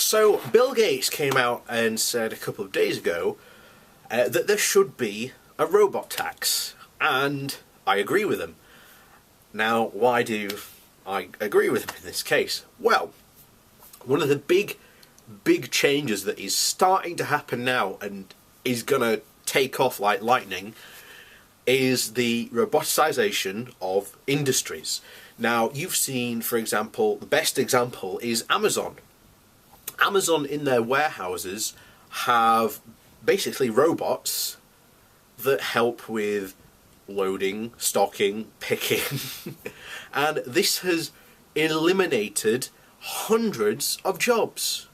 So Bill Gates came out and said a couple of days ago that there should be a robot tax, and I agree with him. Now, why do I agree with him in this case? Well, one of the big changes that is starting to happen now and is going to take off like lightning is the roboticization of industries. Now, you've seen, for example, the best example is Amazon. Amazon in their warehouses have basically robots that help with loading, stocking, picking, and this has eliminated hundreds of jobs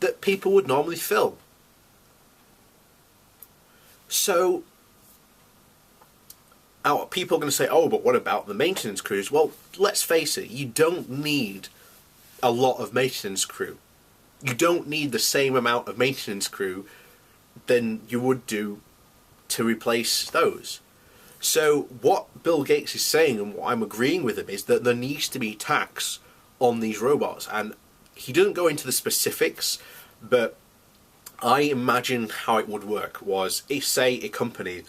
that people would normally fill. So, now people are going to say, oh, but what about the maintenance crews? Well, let's face it, you don't need a lot of maintenance crew. You don't need the same amount of maintenance crew than you would do to replace those. So what Bill Gates is saying, and what I'm agreeing with him, is that there needs to be tax on these robots. And he doesn't go into the specifics, but I imagine how it would work was, if say a company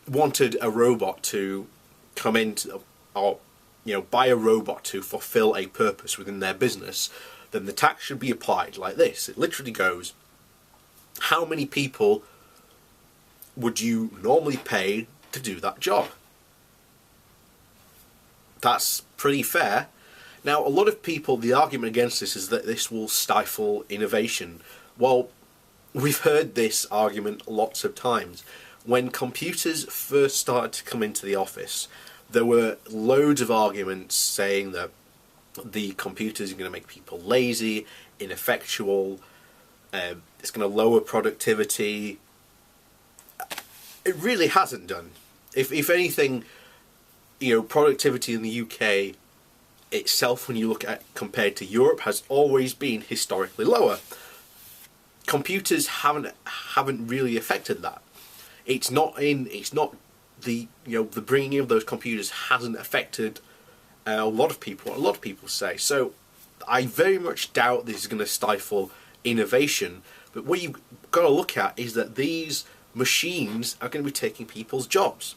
wanted a robot to come into, or buy a robot to fulfill a purpose within their business, then the tax should be applied like this. It literally goes, how many people would you normally pay to do that job? That's pretty fair. Now, a lot of people, the argument against this is that this will stifle innovation. Well, we've heard this argument lots of times. When computers first started to come into the office, there were loads of arguments saying that the computers are going to make people lazy, ineffectual, it's going to lower productivity. It really hasn't done. If anything, productivity in the UK itself, when you look at compared to Europe, has always been historically lower. Computers haven't really affected that. It's not the the bringing in of those computers hasn't affected a lot of people. A lot of people say so. I very much doubt this is going to stifle innovation. But what you've got to look at is that these machines are going to be taking people's jobs,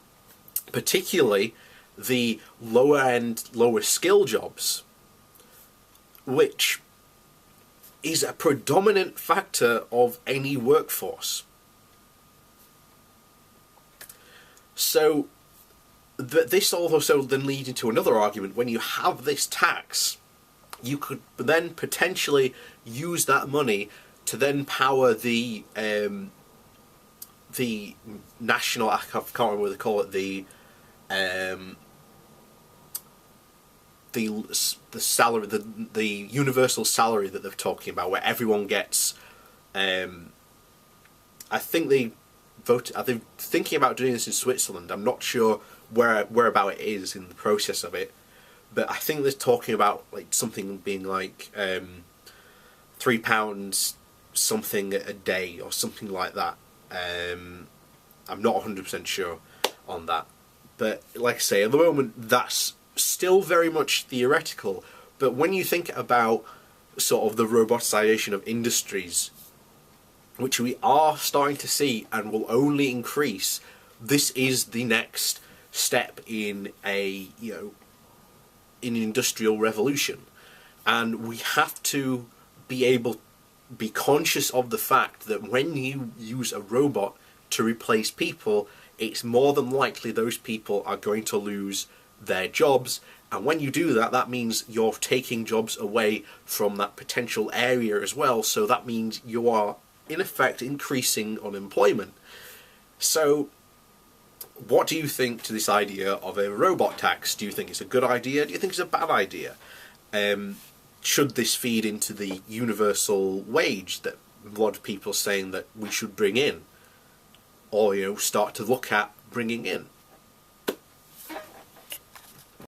particularly the lower end, lower skill jobs, which is a predominant factor of any workforce. So this also then leads into another argument. When you have this tax, you could then potentially use that money to then power the national, I can't remember what they call it, the salary, the universal salary that they're talking about, where everyone gets. I think they voted. Are they thinking about doing this in Switzerland? I'm not sure whereabout it is in the process of it, but I think they're talking about like something being like £3 something a day or something like that. I'm not 100% sure on that, but like I say, at the moment that's still very much theoretical. But when you think about sort of the robotisation of industries, which we are starting to see and will only increase, this is the next step in an industrial revolution, and we have to be conscious of the fact that when you use a robot to replace people, it's more than likely those people are going to lose their jobs, and when you do that, that means you're taking jobs away from that potential area as well, so that means you are in effect increasing unemployment. So what do you think to this idea of a robot tax? Do you think it's a good idea? Do you think it's a bad idea? Should this feed into the universal wage that a lot of people are saying that we should bring in, or start to look at bringing in?